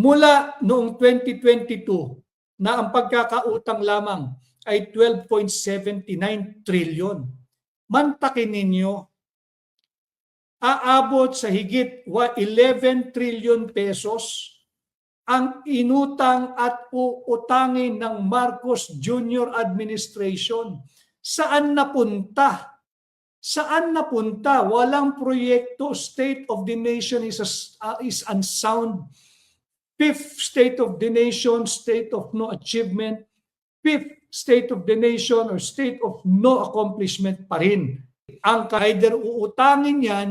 Mula noong 2022 na ang pagkakautang lamang ay 12.79 trillion. Mantakin ninyo, aabot sa higit 11 trillion pesos ang inutang at uutangin ng Marcos Jr. Administration. Saan napunta? Saan napunta? Walang proyekto. State of the nation is unsound. Fifth state of the nation, state of no achievement. Fifth state of the nation or state of no accomplishment pa rin. Ang either uutangin yan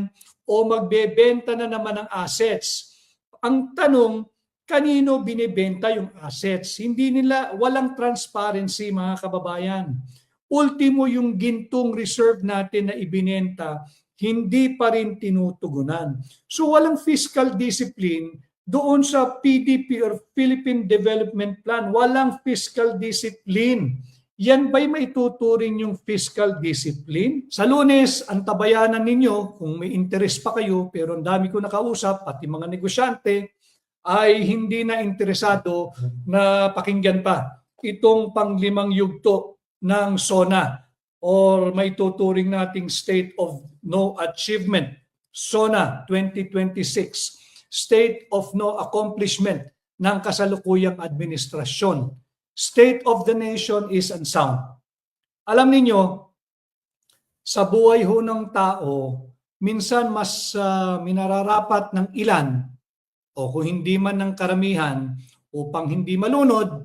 o magbebenta na naman ng assets. Ang tanong, kanino binibenta yung assets? Hindi nila, walang transparency mga kababayan. Ultimo yung gintong reserve natin na ibinenta, hindi pa rin tinutugunan. So walang fiscal discipline doon sa PDP or Philippine Development Plan. Walang fiscal discipline. Yan ba'y maituturing yung fiscal discipline? Sa Lunes, ang tabayanan ninyo, kung may interest pa kayo, pero ang dami ko nakausap, pati mga negosyante, ay hindi na interesado na pakinggan pa itong panglimang yugto ng SONA or may tuturing nating State of No Achievement, SONA 2026, State of No Accomplishment ng kasalukuyang administrasyon. State of the nation is unsound. Alam ninyo, sa buhay ho ng tao, minsan mas minararapat ng ilan o kung hindi man ng karamihan upang hindi malunod,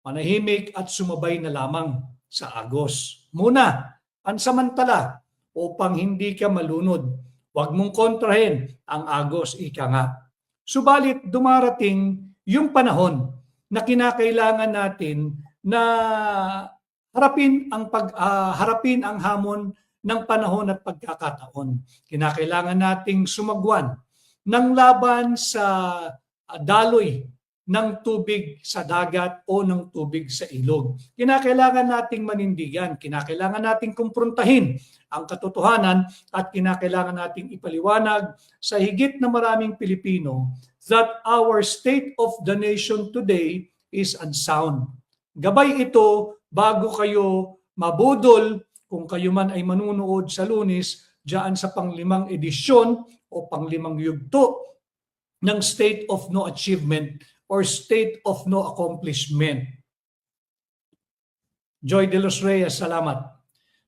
manahimik at sumabay na lamang sa agos. Muna, pansamantala upang hindi ka malunod. Huwag mong kontrahin ang agos, ika nga. Subalit dumarating yung panahon na kinakailangan natin na harapin ang hamon ng panahon at pagkakataon. Kinakailangan nating sumagwan ng laban sa daloy ng tubig sa dagat o ng tubig sa ilog. Kinakailangan nating manindigan, kinakailangan nating kumprontahin ang katotohanan at kinakailangan nating ipaliwanag sa higit na maraming Pilipino that our state of the nation today is unsound. Gabay ito bago kayo mabudol kung kayo man ay manunood sa Lunes diyan sa panglimang edisyon o panglimang yugto ng State of No Achievement or State of No Accomplishment. Joy de los Reyes, salamat.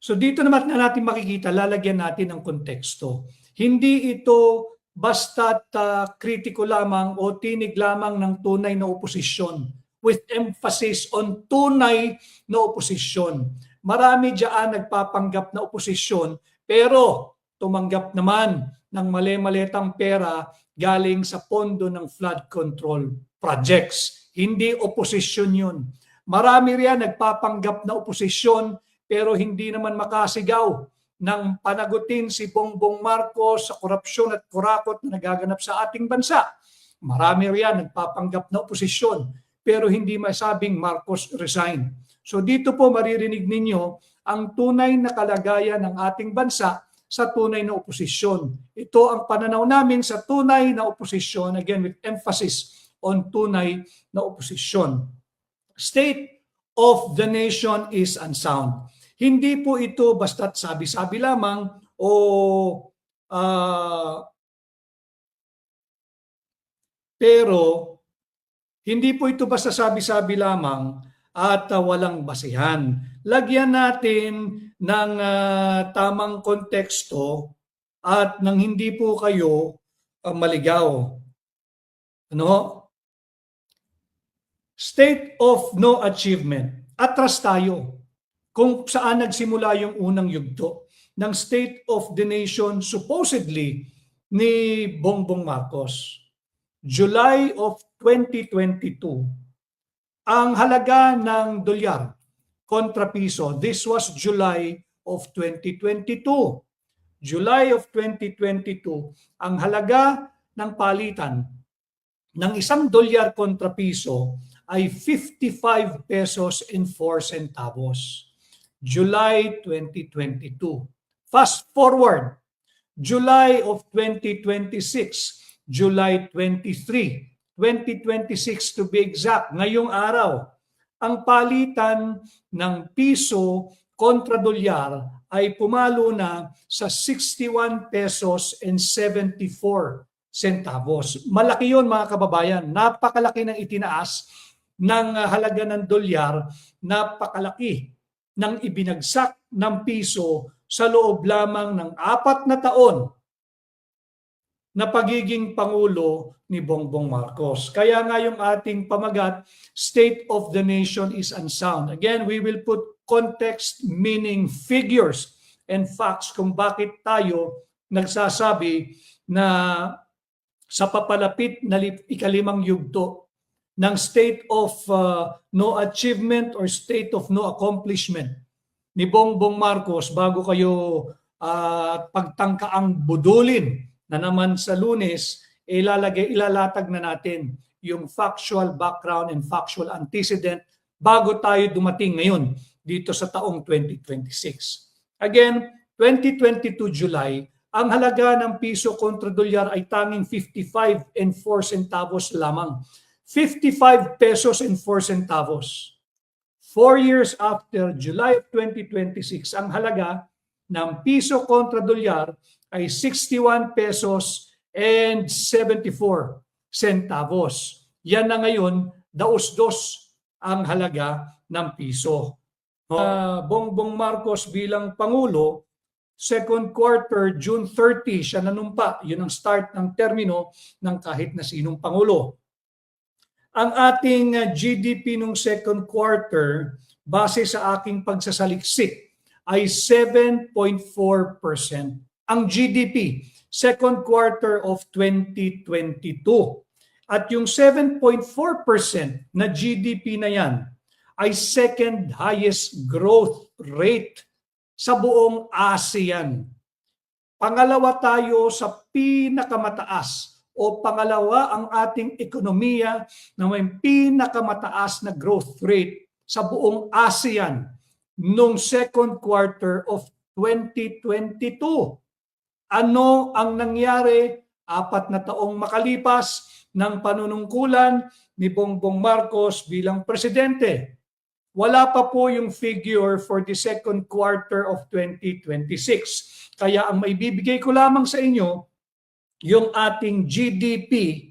So dito naman na natin makikita, lalagyan natin ng konteksto. Hindi ito basta't kritiko lamang o tinig lamang ng tunay na oposisyon with emphasis on tunay na oposisyon. Marami diyan nagpapanggap na oposisyon pero tumanggap naman ng mali-malitang pera galing sa pondo ng flood control projects. Hindi oposisyon yun. Marami riyan nagpapanggap na oposisyon pero hindi naman makasigaw ng panagutin si Bongbong Marcos sa korupsyon at kurakot na nagaganap sa ating bansa. Marami riyan nagpapanggap na oposisyon pero hindi masabing Marcos resign. So dito po maririnig ninyo ang tunay na kalagayan ng ating bansa sa tunay na oposisyon. Ito ang pananaw namin sa tunay na oposisyon, again with emphasis on tunay na oposisyon. State of the nation is unsound. Hindi po ito basta't sabi-sabi lamang o pero hindi po ito basta sabi-sabi lamang at walang basihan. Lagyan natin ng tamang konteksto at nang hindi po kayo maligaw. Ano? State of no achievement. Atras tayo kung saan nagsimula yung unang yugto ng State of the Nation supposedly ni Bongbong Marcos. July of 2022. Ang halaga ng dolyar kontra piso, this was July of 2022. July of 2022, ang halaga ng palitan ng isang dolyar kontra piso ay 55 pesos and 4 centavos. July 2022. Fast forward, July of 2026, July 23, 2026 to be exact, ngayong araw, ang palitan ng piso kontra dolyar ay pumalo na sa 61 pesos and 74 centavos. Malaki yun mga kababayan. Napakalaki ng itinaas ng halaga ng dolyar, napakalaki ng ibinagsak ng piso sa loob lamang ng 4 na taon na pagiging Pangulo ni Bongbong Marcos. Kaya nga yung ating pamagat, State of the Nation is unsound. Again, we will put context, meaning, figures, and facts kung bakit tayo nagsasabi na sa papalapit na ikalimang yugto ng state of no achievement or state of no accomplishment ni Bongbong Marcos bago kayo pagtangkaang budulin na naman sa Lunes, ilalatag na natin yung factual background and factual antecedent bago tayo dumating ngayon dito sa taong 2026. Again, 2022 July, ang halaga ng piso kontra dolyar ay tanging 55 and 4 centavos lamang. 55 pesos and 4 centavos. 4 years after July of 2026, ang halaga ng piso kontra dolyar ay 61 pesos and 74 centavos. Yan na ngayon, daos-dos ang halaga ng piso. Bongbong Marcos bilang Pangulo, second quarter, June 30, siya nanumpa. Yun ang start ng termino ng kahit na sinong Pangulo. Ang ating GDP nung second quarter, base sa aking pagsasaliksik, ay 7.4%. Ang GDP, second quarter of 2022. At yung 7.4% na GDP na yan ay second highest growth rate sa buong ASEAN. Pangalawa tayo sa pinakamataas o pangalawa ang ating ekonomiya na may pinakamataas na growth rate sa buong ASEAN noong second quarter of 2022. Ano ang nangyari 4 na taong makalipas ng panunungkulan ni Bongbong Marcos bilang presidente? Wala pa po yung figure for the second quarter of 2026. Kaya ang maibibigay ko lamang sa inyo, yung ating GDP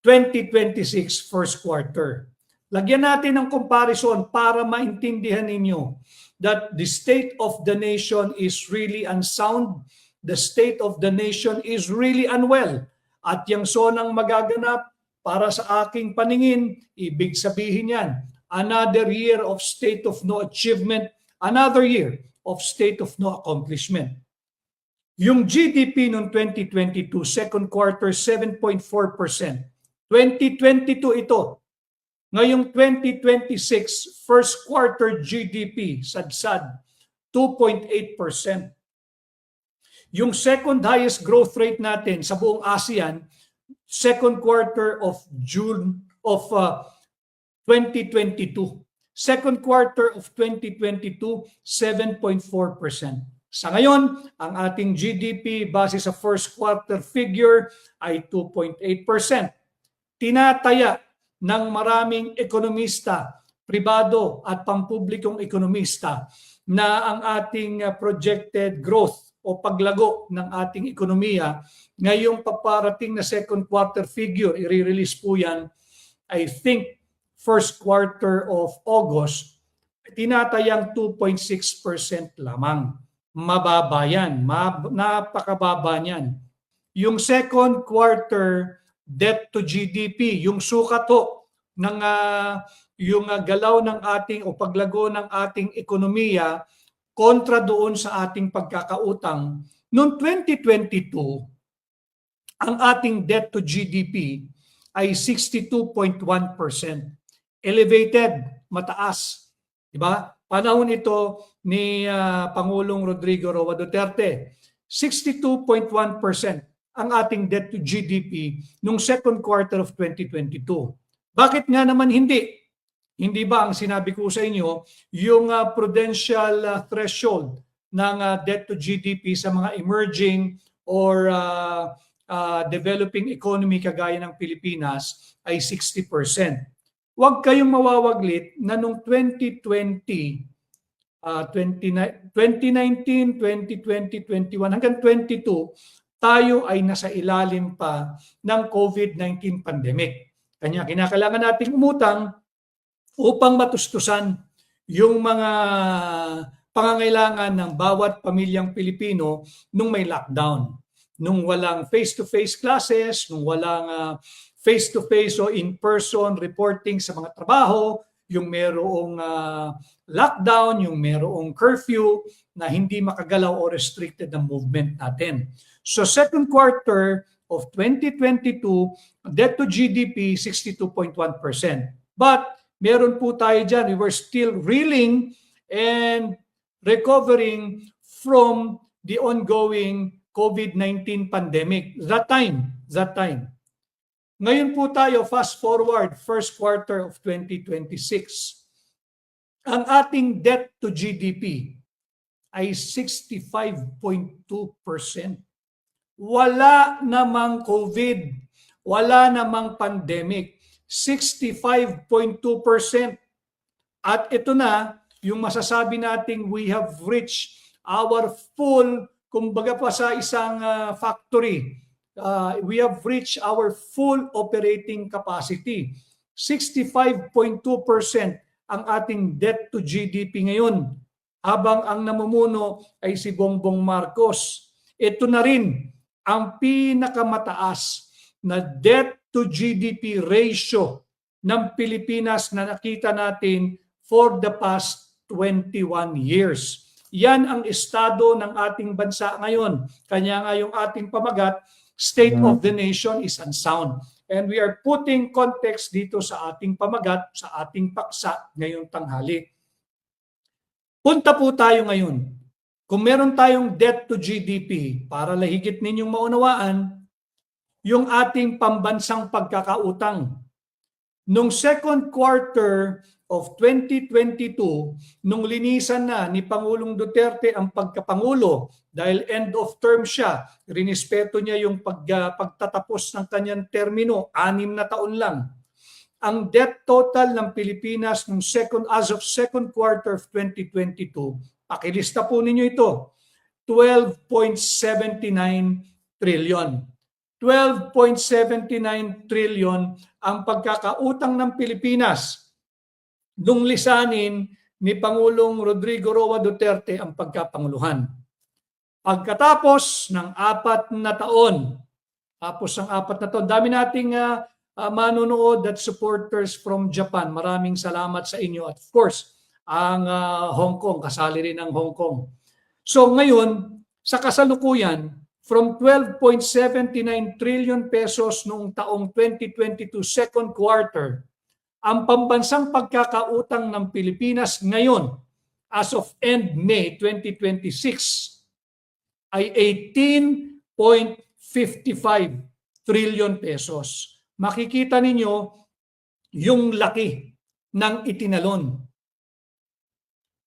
2026 first quarter. Lagyan natin ng comparison para maintindihan ninyo that the state of the nation is really unsound, the state of the nation is really unwell. At yung sonang magaganap para sa aking paningin, ibig sabihin yan, another year of state of no achievement, another year of state of no accomplishment. Yung GDP noong 2022, second quarter, 7.4%. 2022 ito. Ngayong 2026, first quarter GDP, sadsad, 2.8%. Yung second highest growth rate natin sa buong ASEAN, second quarter of June of 2022. Second quarter of 2022, 7.4%. Sa ngayon, ang ating GDP base sa first quarter figure ay 2.8%. Tinataya ng maraming ekonomista, pribado at pampublikong ekonomista na ang ating projected growth o paglago ng ating ekonomiya ngayong paparating na second quarter figure, i-release po yan, I think first quarter of August, tinatayang 2.6% lamang. Mababa yan, napakababa niyan. Yung second quarter debt to GDP, yung sukat ho ng yung galaw ng ating o paglago ng ating ekonomiya kontra doon sa ating pagkakautang. Noong 2022, ang ating debt to GDP ay 62.1%. Elevated, mataas. Diba? Panahon ito ni Pangulong Rodrigo Roa Duterte. 62.1% ang ating debt to GDP noong second quarter of 2022. Bakit nga naman hindi? Hindi ba ang sinabi ko sa inyo, yung prudential threshold ng debt to GDP sa mga emerging or developing economy kagaya ng Pilipinas ay 60%. Huwag kayong mawawaglit na noong 2020, 2019, 2020, 21 hanggang 22, tayo ay nasa ilalim pa ng COVID-19 pandemic. Kanya kinakailangan nating umutang upang matustusan yung mga pangangailangan ng bawat pamilyang Pilipino nung may lockdown. Nung walang face-to-face classes, nung walang face-to-face o in-person reporting sa mga trabaho, yung merong lockdown, yung merong curfew na hindi makagalaw o restricted ang movement natin. So second quarter of 2022, debt to GDP 62.1%. But meron po tayo dyan, we were still reeling and recovering from the ongoing COVID-19 pandemic. That time. Ngayon po tayo, fast forward, first quarter of 2026. Ang ating debt to GDP ay 65.2%. Wala namang COVID, wala namang pandemic. 65.2%. At ito na, yung masasabi nating we have reached our full, kumbaga pa sa isang factory, we have reached our full operating capacity. 65.2% ang ating debt to GDP ngayon, habang ang namumuno ay si Bongbong Marcos. Ito na rin ang pinakamataas na debt to GDP ratio ng Pilipinas na nakita natin for the past 21 years. Yan ang estado ng ating bansa ngayon. Kanya nga yung ating pamagat, State of the Nation is unsound. And we are putting context dito sa ating pamagat, sa ating paksa ngayong tanghali. Punta po tayo ngayon. Kung meron tayong debt to GDP, para lahigit ninyong maunawaan, yung ating pambansang pagkakautang. Nung second quarter of 2022, nung linisan na ni Pangulong Duterte ang pagkapangulo dahil end of term siya, rinespeto niya yung pagtatapos ng kanyang termino, 6 na taon lang. Ang debt total ng Pilipinas nung as of second quarter of 2022, pakilista po ninyo ito, 12.79 trillion. 12.79 trillion ang pagkakautang ng Pilipinas nung lisanin ni Pangulong Rodrigo Roa Duterte ang pagkapanguluhan. Pagkatapos ng 4 na taon, dami nating manonood at supporters from Japan. Maraming salamat sa inyo. At of course, ang Hong Kong, kasali rin ang Hong Kong. So ngayon, sa kasalukuyan, from 12.79 trillion pesos noong taong 2022 second quarter, ang pambansang pagkakautang ng Pilipinas ngayon as of end May 2026 ay 18.55 trillion pesos. Makikita ninyo yung laki ng itinalon.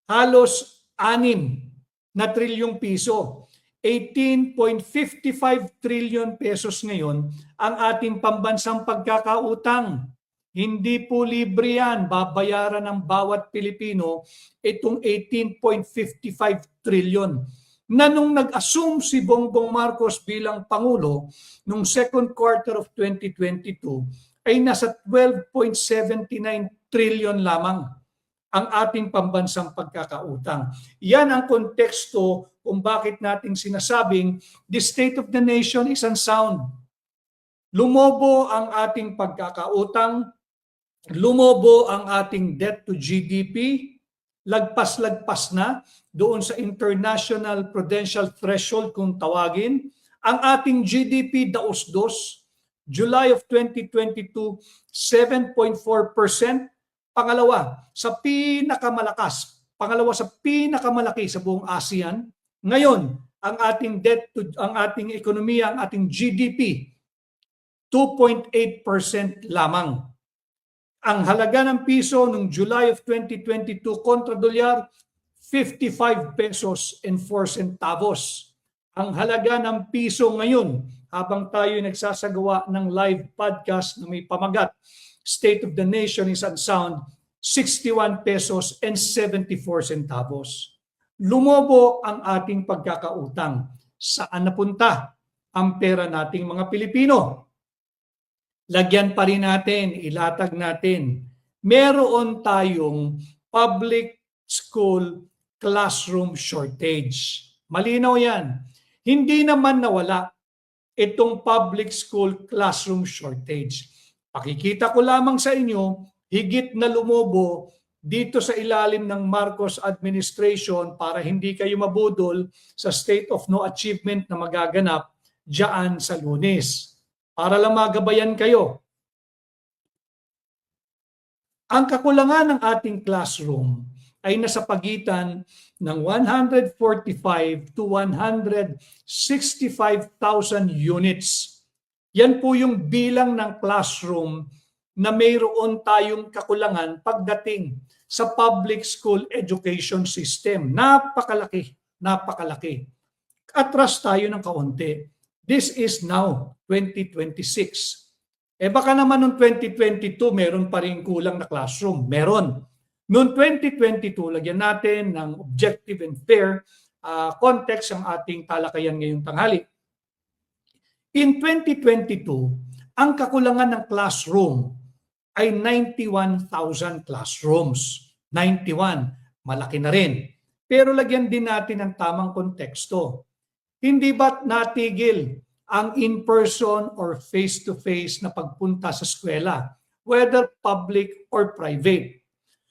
Halos 6 na trilyong piso. 18.55 trillion pesos ngayon ang ating pambansang pagkakautang. Hindi po libre yan. Babayaran ng bawat Pilipino itong 18.55 trillion. Na nung nag-assume si Bongbong Marcos bilang Pangulo nung second quarter of 2022 ay nasa 12.79 trillion lamang ang ating pambansang pagkakautang. Yan ang konteksto kung bakit natin sinasabing the state of the nation is unsound. Lumobo ang ating pagkakautang, lumobo ang ating debt to GDP, lagpas-lagpas na doon sa international prudential threshold kung tawagin. Ang ating GDP daos-dos, July of 2022, 7.4%. Pangalawa sa pinakamalaki sa buong ASEAN. Ngayon, ang ating debt to ang ating ekonomiya, ang ating GDP 2.8% lamang. Ang halaga ng piso noong July of 2022 kontra dolyar 55 pesos and 4 centavos. Ang halaga ng piso ngayon, habang tayo nagsasagawa ng live podcast na may pamagat, State of the Nation is Unsound, 61 pesos and 74 centavos. Lumobo ang ating pagkakautang. Saan napunta ang pera nating mga Pilipino? Lagyan pa rin natin, ilatag natin. Meron tayong public school classroom shortage. Malinaw yan. Hindi naman nawala itong public school classroom shortage. Pakikita ko lamang sa inyo, higit na lumobo dito sa ilalim ng Marcos administration para hindi kayo mabudol sa state of no achievement na magaganap diyan sa Lunes. Para lang magabayan kayo. Ang kakulangan ng ating classroom ay nasa pagitan ng 145 to 165,000 units. Yan po yung bilang ng classroom na mayroon tayong kakulangan pagdating sa public school education system. Napakalaki, napakalaki. Atras tayo ng kaunti. This is now 2026. Baka naman noong 2022 meron pa rin kulang na classroom. Meron. Noong 2022, lagyan natin ng objective and fair context ang ating talakayan ngayong tanghali. In 2022, ang kakulangan ng classroom ay 91,000 classrooms. 91, malaki na rin. Pero lagyan din natin ng tamang konteksto. Hindi ba't natigil ang in-person or face-to-face na pagpunta sa eskwela, whether public or private?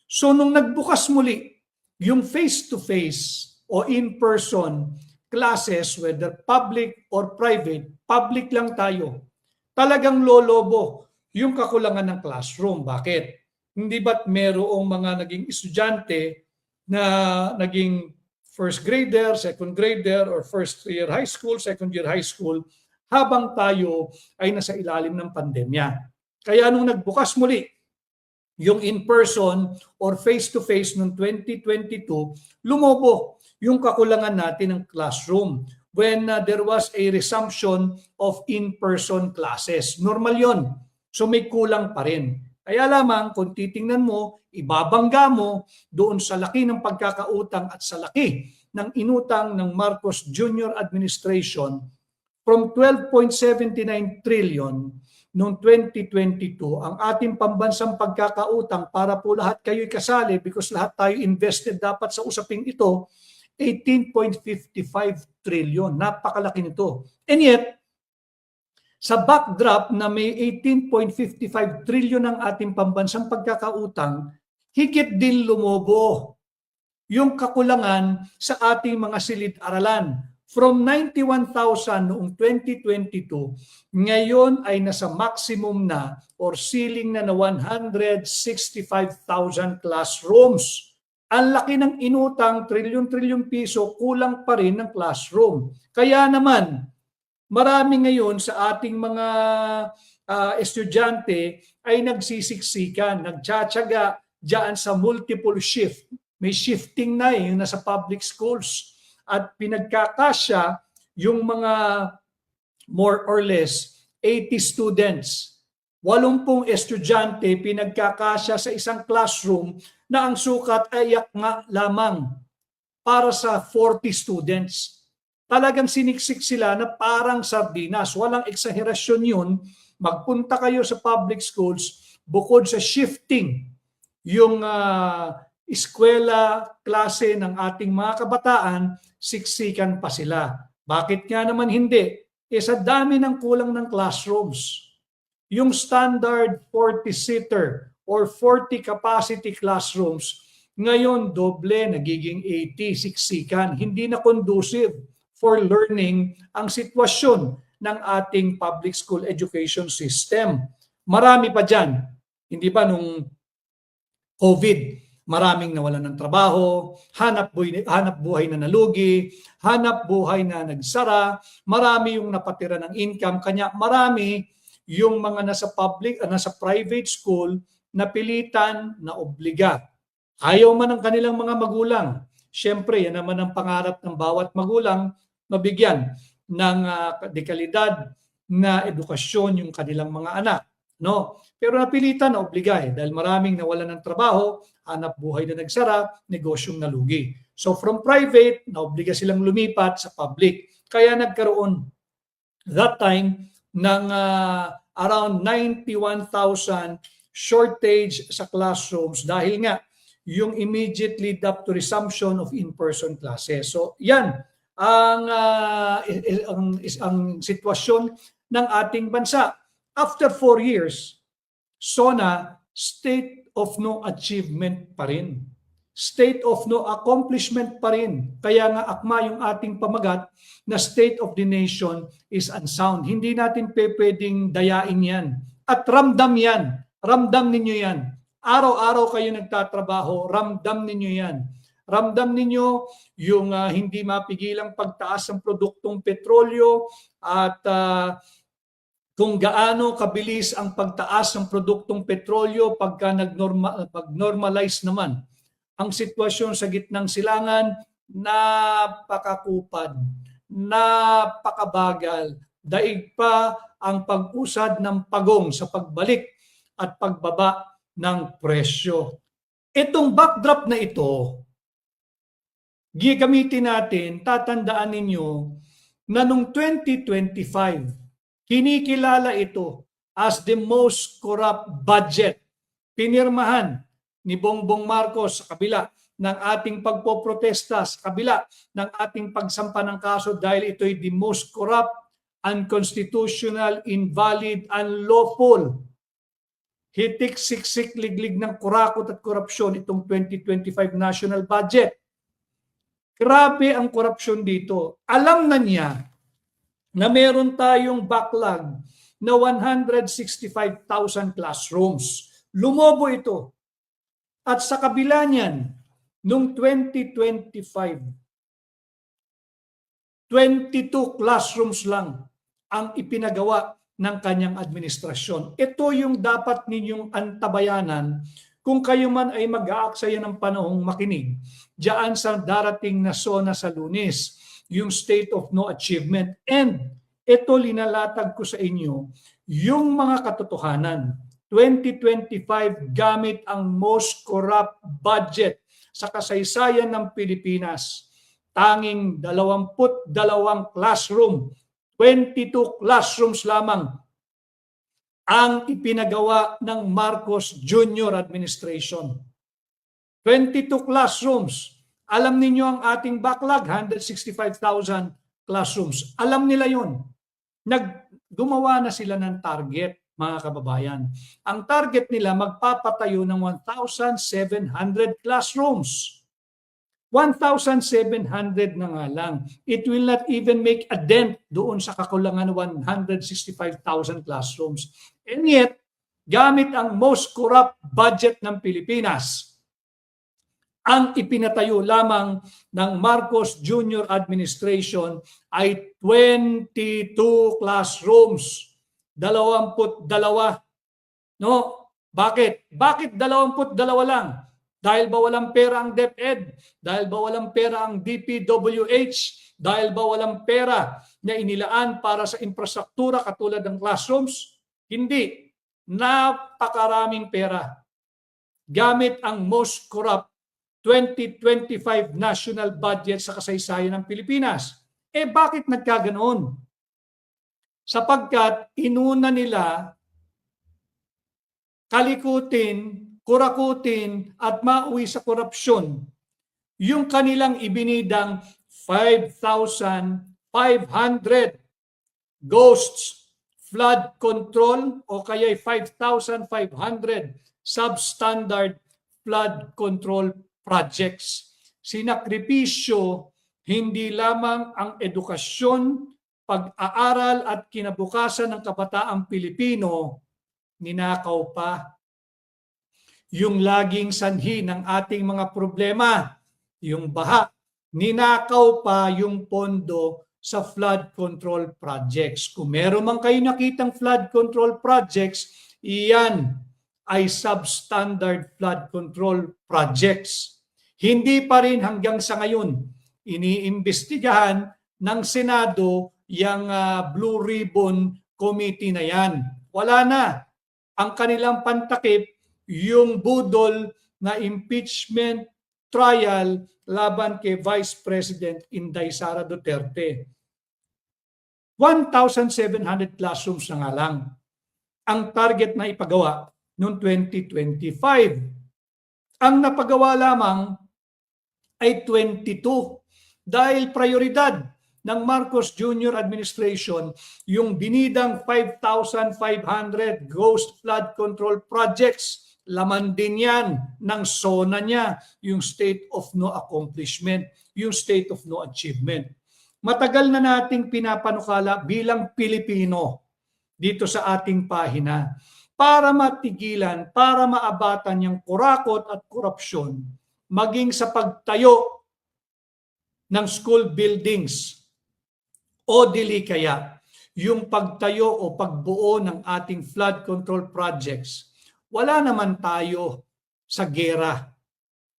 So nung nagbukas muli yung face-to-face o in-person classes, whether public or private, public lang tayo, talagang lolobo yung kakulangan ng classroom. Bakit? Hindi ba't merong mga naging estudyante na naging first grader, second grader, or first year high school, second year high school, habang tayo ay nasa ilalim ng pandemya. Kaya nung nagbukas muli yung in-person or face-to-face noong 2022, lumobo yung kakulangan natin ng classroom when there was a resumption of in-person classes. Normal yon. So may kulang pa rin. Kaya lamang kung titingnan mo, ibabangga mo doon sa laki ng pagkakautang at sa laki ng inutang ng Marcos Jr. administration from 12.79 trillion noong 2022, ang ating pambansang pagkakautang para po lahat kayo'y kasali because lahat tayo invested dapat sa usaping ito, 18.55 trillion. Napakalaki nito. And yet, sa backdrop na may 18.55 trillion ang ating pambansang pagkakautang, higit din lumobo yung kakulangan sa ating mga silid-aralan. From 91,000 noong 2022, ngayon ay nasa maximum na or ceiling na 165,000 classrooms. Ang laki ng inutang, trilyon-trilyon piso, kulang pa rin ng classroom. Kaya naman, marami ngayon sa ating mga estudyante ay nagsisiksikan, nagtsatsaga diyan sa multiple shift. May shifting na yung nasa public schools at pinagkakasya yung mga more or less 80 students. 80 estudyante pinagkakasya sa isang classroom na ang sukat ay nga lamang para sa 40 students. Talagang siniksik sila na parang sardinas. Walang eksaherasyon yun. Magpunta kayo sa public schools, bukod sa shifting yung eskwela, klase ng ating mga kabataan, siksikan pa sila. Bakit nga naman hindi? Sa dami ng kulang ng classrooms. Yung standard 40-seater or 40 capacity classrooms, ngayon doble, nagiging 80, siksikan. Hindi na conducive for learning ang sitwasyon ng ating public school education system. Marami pa dyan. Hindi ba nung COVID, maraming nawalan ng trabaho, hanap buhay na nalugi, hanap buhay na nagsara, marami yung napatira ng income, kanya marami yung mga nasa private school na pilitan na obliga. Ayaw man ng kanilang mga magulang. Siyempre, yan naman ang pangarap ng bawat magulang, mabigyan ng dekalidad na edukasyon yung kanilang mga anak. No? Pero napilitan na obliga dahil maraming nawalan ng trabaho, hanap buhay na nagsara, negosyong nalugi. So from private, naobliga silang lumipat sa public. Kaya nagkaroon that time ng around 91,000 shortage sa classrooms dahil nga yung immediate lead up to resumption of in-person classes. So yan ang sitwasyon ng ating bansa. After 4 years, SONA, state of no achievement pa rin. State of no accomplishment pa rin. Kaya nga akma yung ating pamagat na state of the nation is unsound. Hindi natin pwedeng dayain yan. At ramdam yan. Ramdam ninyo yan. Araw-araw kayo nagtatrabaho, ramdam ninyo yan. Ramdam ninyo yung hindi mapigilang pagtaas ng produktong petrolyo at kung gaano kabilis ang pagtaas ng produktong petrolyo pagka pag-normalize naman ang sitwasyon sa gitnang silangan, napakakupad, napakabagal, daig pa ang pag-usad ng pagong sa pagbalik at pagbaba ng presyo. Itong backdrop na ito, gagamitin natin, tatandaan ninyo na noong 2025, kinikilala ito as the most corrupt budget. Pinirmahan ni Bongbong Marcos sa kabila ng ating pagpoprotesta, sa kabila ng ating pagsampa ng kaso dahil ito'y the most corrupt, unconstitutional, invalid, unlawful. Hitik, siksik, liglig ng kurakot at korupsyon itong 2025 national budget. Grabe ang korupsyon dito. Alam na niya na meron tayong backlog na 165,000 classrooms. Lumobo ito. At sa kabila niyan, noong 2025, 22 classrooms lang ang ipinagawa ng kanyang administrasyon. Ito yung dapat ninyong antabayanan kung kayo man ay mag-aaksaya ng panahong makinig diyan sa darating na SONA sa Lunes, yung State of No Achievement. And ito linalatag ko sa inyo, yung mga katotohanan. 2025 gamit ang most corrupt budget sa kasaysayan ng Pilipinas. Tanging 22 classroom, 22 classrooms lamang ang ipinagawa ng Marcos Jr. administration. 22 classrooms. Alam ninyo ang ating backlog, 165,000 classrooms. Alam nila yun. Gumawa na sila ng target, mga kababayan. Ang target nila magpapatayo ng 1,700 classrooms. 1,700 na nga lang. It will not even make a dent doon sa kakulangan 165,000 classrooms. And yet, gamit ang most corrupt budget ng Pilipinas, ang ipinatayo lamang ng Marcos Jr. administration ay 22 classrooms. 22. No? Bakit? Bakit 22 lang? Dahil ba walang pera ang DepEd? Dahil ba walang pera ang DPWH? Dahil ba walang pera na inilaan para sa infrastruktura katulad ng classrooms? Hindi. Napakaraming pera. Gamit ang most corrupt 2025 national budget sa kasaysayan ng Pilipinas. Bakit nagkaganoon? Sapagkat inuna nila kalikutin, kurakutin at mauwi sa korupsyon yung kanilang ibinidang 5,500 ghosts flood control o kaya 5,500 substandard flood control projects. Sinakripisyo hindi lamang ang edukasyon, pag-aaral at kinabukasan ng kabataang Pilipino, ninakaw pa yung laging sanhi ng ating mga problema, yung baha, ninakaw pa yung pondo sa flood control projects. Kung meron man kayo nakitang flood control projects, iyan ay substandard flood control projects. Hindi pa rin hanggang sa ngayon iniimbestigahan ng Senado yung Blue Ribbon committee na yan. Wala na. Ang kanilang pantakip, yung budol na impeachment trial laban kay Vice President Inday Sara Duterte. 1,700 classrooms na nga lang ang target na ipagawa noong 2025. Ang napagawa lamang ay 22 dahil prioridad ng Marcos Jr. administration yung binidang 5,500 ghost flood control projects. Laman din yan ng SONA niya, yung state of no accomplishment, yung state of no achievement. Matagal na nating pinapanukala bilang Pilipino dito sa ating pahina para matigilan, para maabatan yung kurakot at korupsyon maging sa pagtayo ng school buildings o dili kaya yung pagtayo o pagbuo ng ating flood control projects. Wala naman tayo sa gera.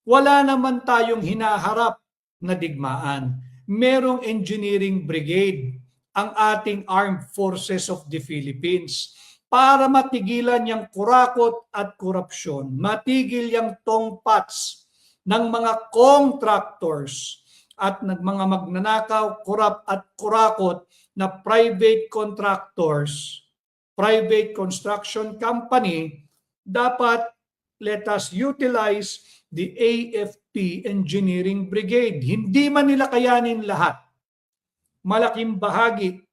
Wala naman tayong hinaharap na digmaan. Merong engineering brigade ang ating Armed Forces of the Philippines para matigilan yung kurakot at korupsyon, matigil yung tongpats ng mga contractors at ng mga magnanakaw, korap at kurakot na private contractors, private construction company. Dapat let us utilize the AFP Engineering Brigade. Hindi man nila kayanin lahat. Malaking bahagi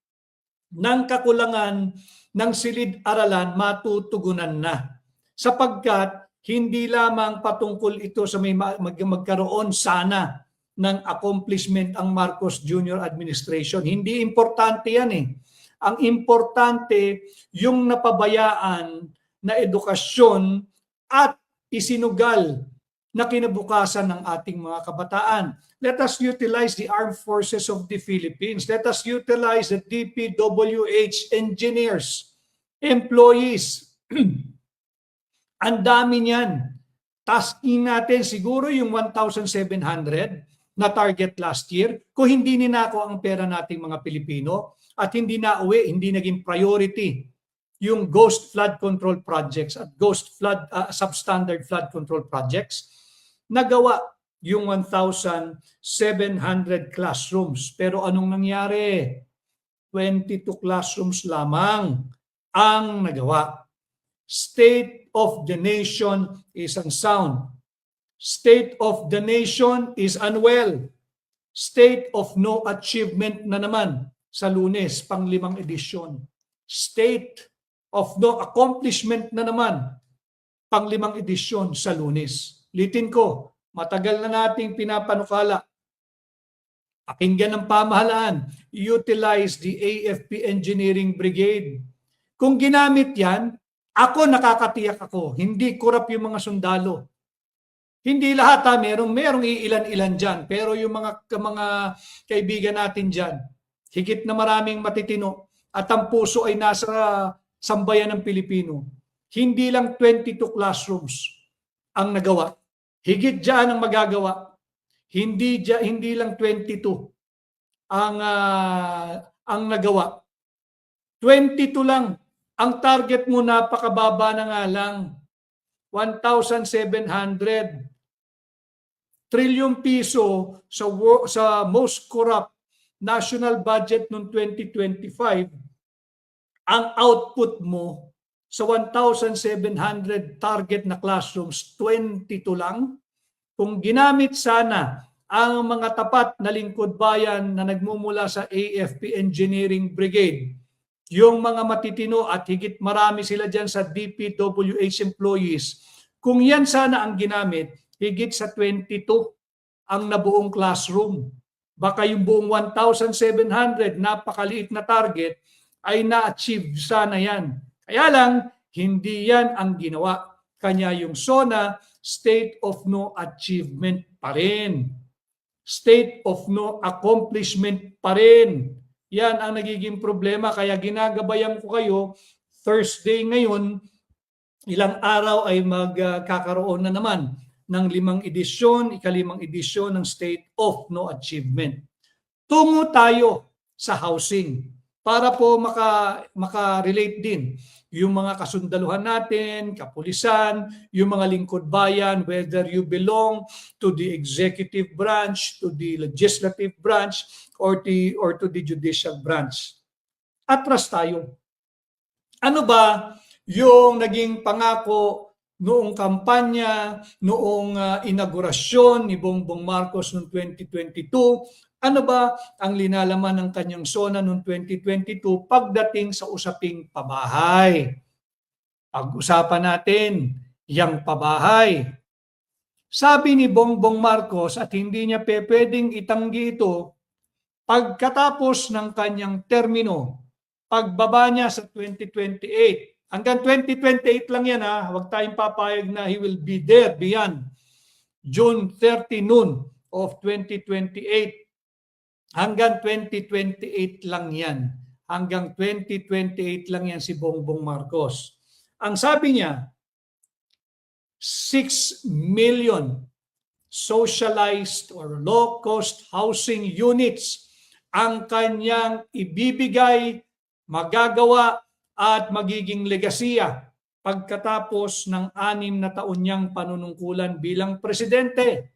ng kakulangan ng silid-aralan matutugunan na. Sapagkat hindi lamang patungkol ito sa may magkaroon sana ng accomplishment ang Marcos Jr. administration. Hindi importante yan eh. Ang importante yung napabayaan na edukasyon at isinugal na kinabukasan ng ating mga kabataan. Let us utilize the Armed Forces of the Philippines. Let us utilize the DPWH engineers, employees. Ang dami niyan. Tasking natin siguro yung 1,700 na target last year. Kung hindi ninako ang pera nating mga Pilipino at hindi nauwi, hindi naging priority yung ghost flood control projects at ghost flood substandard flood control projects, nagawa yung 1,700 classrooms. Pero anong nangyari? 22 classrooms lamang ang nagawa. State of the nation is unsound. State of the nation is unwell. State of no achievement na naman sa Lunes, pang-5 edisyon. State of no accomplishment na naman, pang-5 edisyon sa Lunes. Litin ko, matagal na nating pinapanukala. Pakinggan ng pamahalaan, utilize the AFP Engineering Brigade. Kung ginamit yan, ako nakakatiyak ako, hindi kurap yung mga sundalo. Hindi lahat merong iilan-ilan dyan, pero yung mga kaibigan natin dyan, higit na maraming matitino at ang puso ay nasa sambayan ng Pilipino. Hindi lang 22 classrooms ang nagawa. Higit dyan ang magagawa. Hindi lang 22 ang nagawa. 22 lang. Ang target mo napakababa na nga lang. 1,700 trillion piso sa most corrupt national budget noong 2025. Ang output mo sa 1,700 target na classrooms, 22 lang. Kung ginamit sana ang mga tapat na lingkod bayan na nagmumula sa AFP Engineering Brigade, yung mga matitino at higit marami sila dyan sa DPWH employees, kung yan sana ang ginamit, higit sa 22 ang nabuong classroom. Baka yung buong 1,700 napakaliit na target ay na-achieve sana yan. Kaya lang, hindi yan ang ginawa. Kanya yung SONA, state of no achievement pa rin. State of no accomplishment pa rin. Yan ang nagiging problema. Kaya ginagabayan ko kayo, Thursday ngayon, ilang araw ay magkakaroon na naman ng 5 edisyon, ika-5 edisyon ng State of No Achievement. Tungo tayo sa housing. para po maka-relate din yung mga kasundaluhan natin, kapulisan, yung mga lingkod bayan, whether you belong to the executive branch, to the legislative branch, or to the judicial branch. Atras tayo. Ano ba yung naging pangako noong kampanya, noong inaugurasyon ni Bongbong Marcos noong 2022? Ano ba ang linalaman ng kanyang SONA noong 2022 pagdating sa usaping pabahay? Pag-usapan natin yang pabahay. Sabi ni Bongbong Marcos, at hindi niya pwedeng itanggi ito, pagkatapos ng kanyang termino, pagbaba niya sa 2028, hanggang 2028 lang yan ha, huwag tayong papayag na he will be there beyond June 30 noon of 2028. Hanggang 2028 lang yan. Hanggang 2028 lang yan si Bongbong Marcos. Ang sabi niya, 6 million socialized or low-cost housing units ang kanyang ibibigay, magagawa at magiging legasiya pagkatapos ng 6 na taon niyang panunungkulan bilang presidente.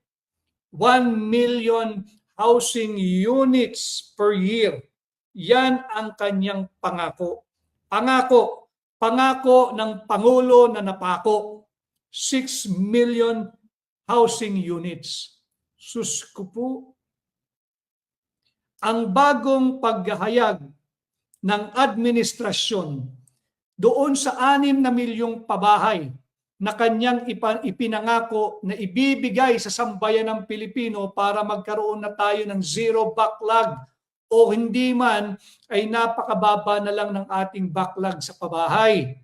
1 million housing units per year. Yan ang kanyang pangako. Pangako ng Pangulo na napako. 6 million housing units. Sus ko po. Ang bagong paghahayag ng administrasyon doon sa 6 na milyong pabahay na kanyang ipinangako na ibibigay sa sambayan ng Pilipino para magkaroon na tayo ng zero backlog o hindi man ay napakababa na lang ng ating backlog sa pabahay.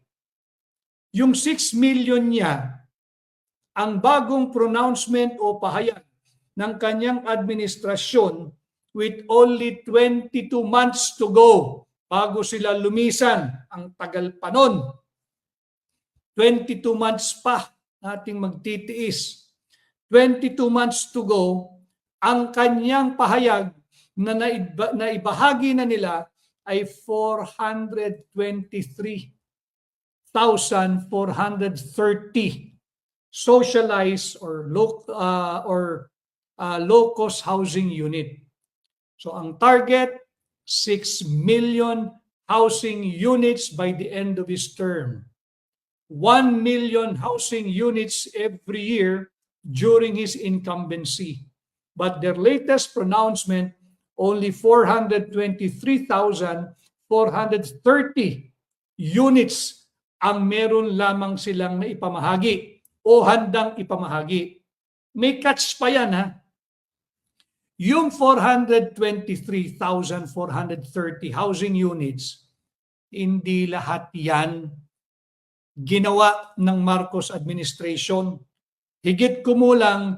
Yung 6 million niya, ang bagong pronouncement o pahayag ng kanyang administrasyon with only 22 months to go bago sila lumisan, ang tagal pa nun. 22 months pa nating magtitiis. 22 months to go, ang kanyang pahayag na naibahagi na nila ay 423,430 socialized or low-cost housing unit. So ang target, 6 million housing units by the end of his term. 1 million housing units every year during his incumbency. But their latest pronouncement, only 423,430 units ang meron lamang silang naipamahagi o handang ipamahagi. May catch pa yan ha. Yung 423,430 housing units, hindi lahat yan ginawa ng Marcos administration. Higit kumulang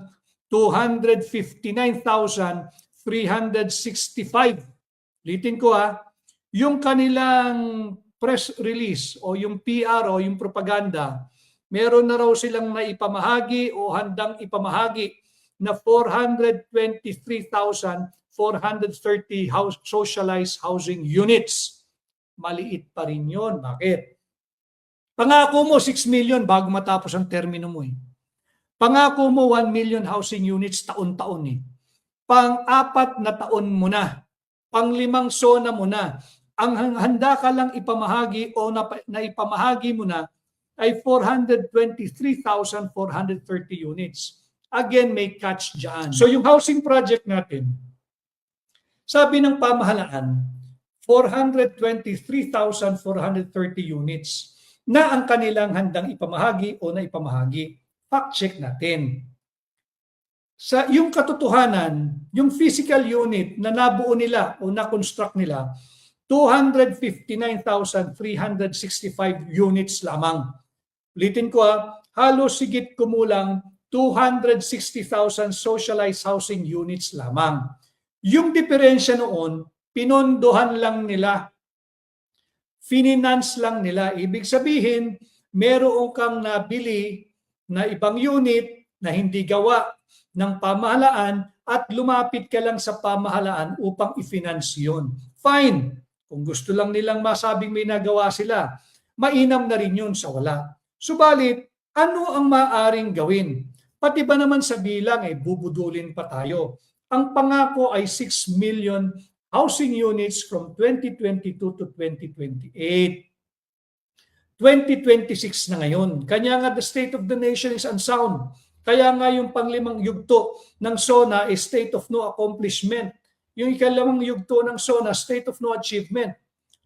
259,365. Ulitin ko ha, yung kanilang press release o yung PR o yung propaganda, meron na raw silang naipamahagi o handang ipamahagi na 423,430 socialized housing units. Maliit pa rin yun. Bakit? Pangako mo 6 million bago matapos ang termino mo eh. Pangako mo 1 million housing units taon-taon eh. Pang-4 na taon mo na. Pang-5 SONA mo na. Ang handa ka lang ipamahagi o naipamahagi mo na ay 423,430 units. Again, may catch dyan. So yung housing project natin, sabi ng pamahalaan, 423,430 units na ang kanilang handang ipamahagi o naipamahagi. Fact check natin. Sa yung katotohanan, yung physical unit na nabuo nila o na-construct nila, 259,365 units lamang. Ulitin ko halos sigit kumulang 260,000 socialized housing units lamang. Yung diferensya noon, pinondohan lang nila. Finance lang nila. Ibig sabihin, meron kang nabili na ibang unit na hindi gawa ng pamahalaan at lumapit ka lang sa pamahalaan upang i-finance yun. Fine. Kung gusto lang nilang masabing may nagawa sila, mainam na rin yun sa wala. Subalit, ano ang maaaring gawin? Pati ba naman sa bilang bubudulin pa tayo? Ang pangako ay 6 million housing units from 2022 to 2028. 2026 na ngayon. Kanya nga the state of the nation is unsound. Kaya nga yung panglimang yugto ng SONA is state of no accomplishment. Yung ikalawang yugto ng SONA, state of no achievement.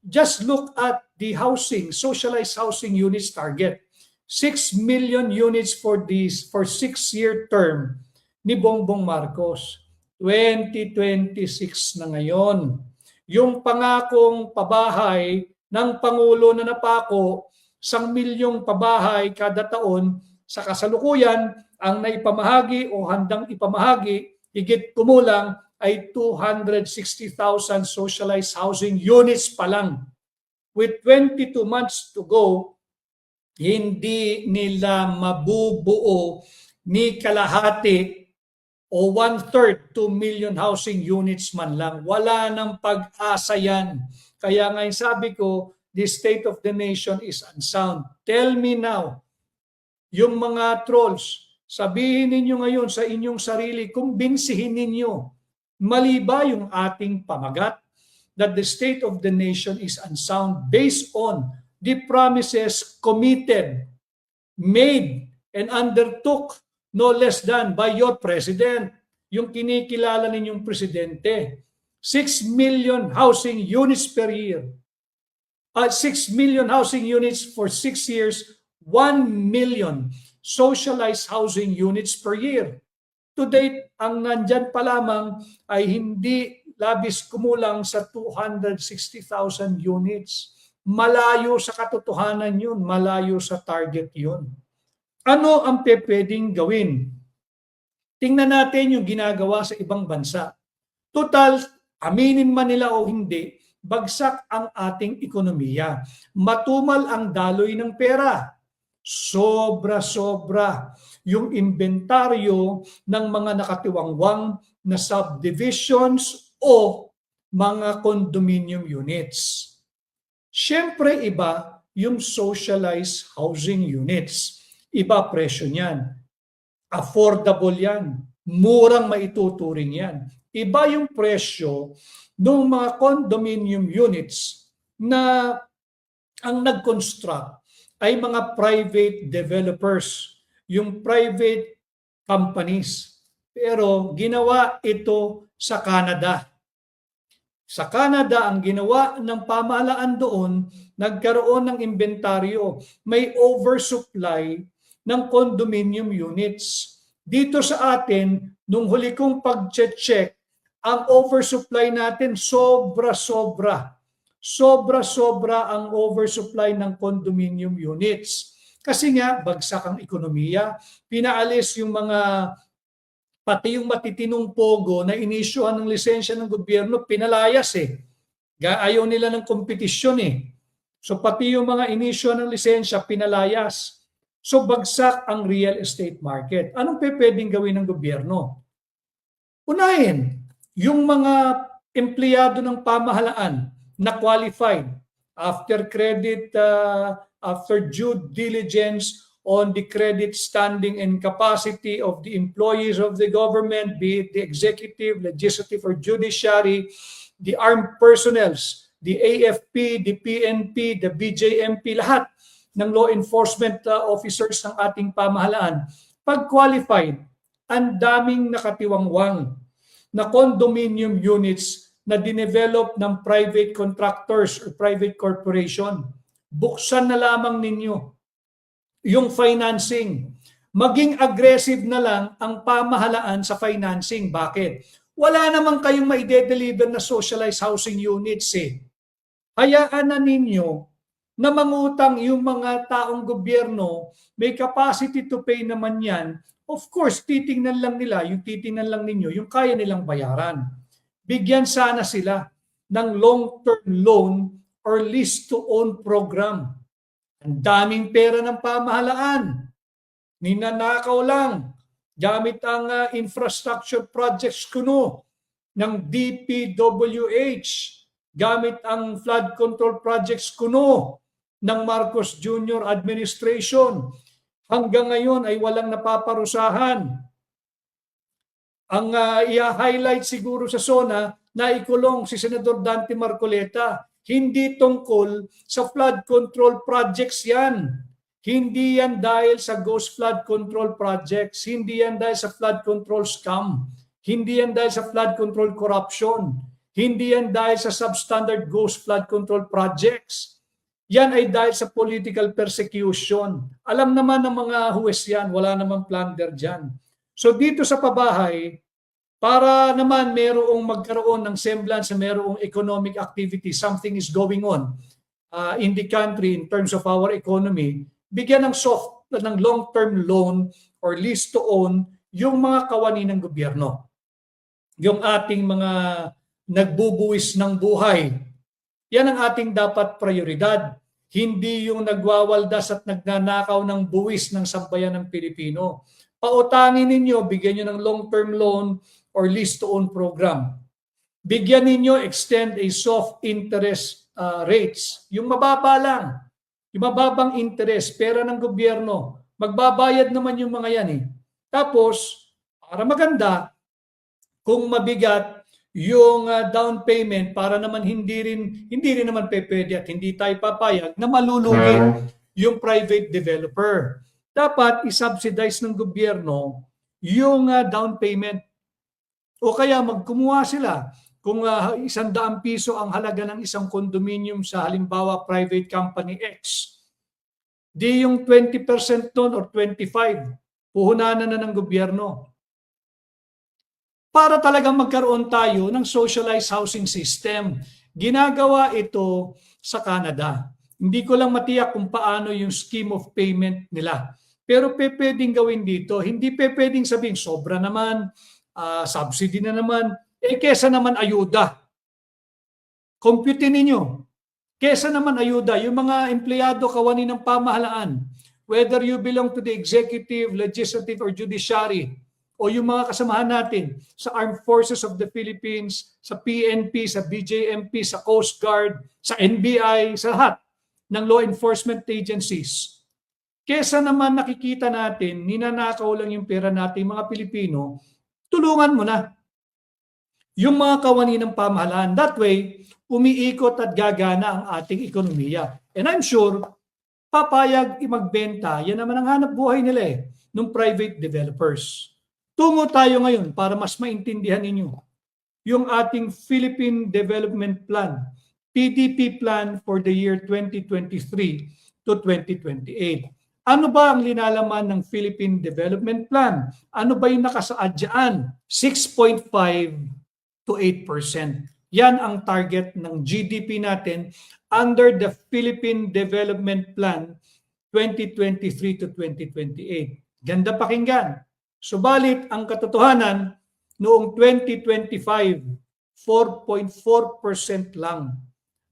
Just look at the housing, socialized housing units target. 6 million units for 6-year term ni Bongbong Marcos. 2026 na ngayon. Yung pangakong pabahay ng Pangulo na napako, 1 milyong pabahay kada taon, sa kasalukuyan, ang naipamahagi o handang ipamahagi, higit kumulang ay 260,000 socialized housing units pa lang. With 22 months to go, hindi nila mabubuo ni kalahati o 1/3, 2 million housing units man lang. Wala nang pag-asa yan. Kaya ngayon sabi ko, the state of the nation is unsound. Tell me now, yung mga trolls, sabihin ninyo ngayon sa inyong sarili, kumbinsihin ninyo, mali ba yung ating pamagat that the state of the nation is unsound based on the promises committed, made, and undertook no less than by your president, yung kinikilala ninyong presidente. 6 million housing units per year. 6 million housing units for 6 years, 1 million socialized housing units per year. To date, ang nandyan pa lamang ay hindi labis kumulang sa 260,000 units. Malayo sa katotohanan yun, malayo sa target yun. Ano ang pwedeng gawin? Tingnan natin yung ginagawa sa ibang bansa. Total, aminin man nila o hindi, bagsak ang ating ekonomiya. Matumal ang daloy ng pera. Sobra-sobra yung inventaryo ng mga nakatiwangwang na subdivisions o mga condominium units. Siyempre iba yung socialized housing units. Iba presyo niyan. Affordable yan. Murang maituturing yan. Iba yung presyo ng mga condominium units na ang nag-construct ay mga private developers, yung private companies. Pero ginawa ito sa Canada. Sa Canada, ang ginawa ng pamahalaan doon, nagkaroon ng inventaryo. May oversupply ng condominium units. Dito sa atin, nung huli kong pag-check, ang oversupply natin sobra-sobra. Sobra-sobra ang oversupply ng condominium units. Kasi nga, bagsak ang ekonomiya. Pinaalis yung mga, pati yung matitinong pogo na inisyuhan ng lisensya ng gobyerno, pinalayas Ayaw nila ng kompetisyon So pati yung mga inisyuhan ng lisensya, pinalayas. So bagsak ang real estate market. Anong pwedeng gawin ng gobyerno? Unahin, yung mga empleyado ng pamahalaan na qualified after due diligence on the credit standing and capacity of the employees of the government, be it the executive, legislative, or judiciary, the armed personnels, the AFP, the PNP, the BJMP, lahat ng law enforcement officers ng ating pamahalaan. Pag qualified, ang daming nakatiwangwang na condominium units na dinevelop ng private contractors or private corporation. Buksan na lamang ninyo yung financing. Maging aggressive na lang ang pamahalaan sa financing. Bakit? Wala naman kayong maide-deliver na socialized housing units Hayaan na ninyo na mangutang yung mga taong gobyerno, may capacity to pay naman yan. Of course, titingnan lang ninyo, yung kaya nilang bayaran. Bigyan sana sila ng long-term loan or lease-to-own program. Ang daming pera ng pamahalaan. Ninanakaw lang gamit ang infrastructure projects kuno ng DPWH, gamit ang flood control projects kuno ng Marcos Jr. administration. Hanggang ngayon ay walang napaparusahan. Ang i-highlight siguro sa SONA na ikulong si Senador Dante Marcoleta. Hindi tungkol sa flood control projects yan. Hindi yan dahil sa ghost flood control projects. Hindi yan dahil sa flood control scam. Hindi yan dahil sa flood control corruption. Hindi yan dahil sa substandard ghost flood control projects. Yan ay dahil sa political persecution. Alam naman ng mga huwes yan, wala namang plunder dyan. So dito sa pabahay, para naman merong magkaroon ng semblance na merong economic activity, something is going on in the country in terms of our economy, bigyan ng long-term loan or lease to own yung mga kawani ng gobyerno. Yung ating mga nagbubuwis ng buhay. Yan ang ating dapat prioridad. Hindi yung nagwawaldas at nagnanakaw ng buwis ng sambayan ng Pilipino. Pautangin ninyo, bigyan nyo ng long-term loan or lease to own program. Bigyan ninyo, extend a soft interest rates. Yung mababa lang. Yung mababang interest, pera ng gobyerno. Magbabayad naman yung mga yan eh. Tapos, para maganda, kung mabigat yung down payment para naman hindi rin naman pwede at hindi tayo papayag na malulugi yung private developer. Dapat i-subsidize ng gobyerno yung down payment o kaya magkumuha sila kung 100 piso ang halaga ng isang condominium sa halimbawa private company X. Di yung 20% ton or 25 puhunanan na ng gobyerno. Para talagang magkaroon tayo ng socialized housing system. Ginagawa ito sa Canada. Hindi ko lang matiyak kung paano yung scheme of payment nila. Pero pwedeng gawin dito. Hindi pwedeng sabihin, sobra naman, subsidy na naman. Kesa naman ayuda. Compute ninyo. Kesa naman ayuda. Yung mga empleyado kawani ng pamahalaan, whether you belong to the executive, legislative, or judiciary, o yung mga kasamahan natin sa Armed Forces of the Philippines, sa PNP, sa BJMP, sa Coast Guard, sa NBI, sa lahat ng law enforcement agencies. Kesa naman nakikita natin, ninanakaw lang yung pera natin mga Pilipino, tulungan mo na yung mga kawani ng pamahalaan. That way, umiikot at gagana ang ating ekonomiya. And I'm sure, papayag magbenta, yan naman ang hanap buhay nila ng private developers. Tungo tayo ngayon para mas maintindihan ninyo yung ating Philippine Development Plan, PDP Plan for the year 2023 to 2028. Ano ba ang linalaman ng Philippine Development Plan? Ano ba yung nakasaad dyan? 6.5 to 8%. Yan ang target ng GDP natin under the Philippine Development Plan 2023 to 2028. Ganda pakinggan. Subalit ang katotohanan noong 2025, 4.4% lang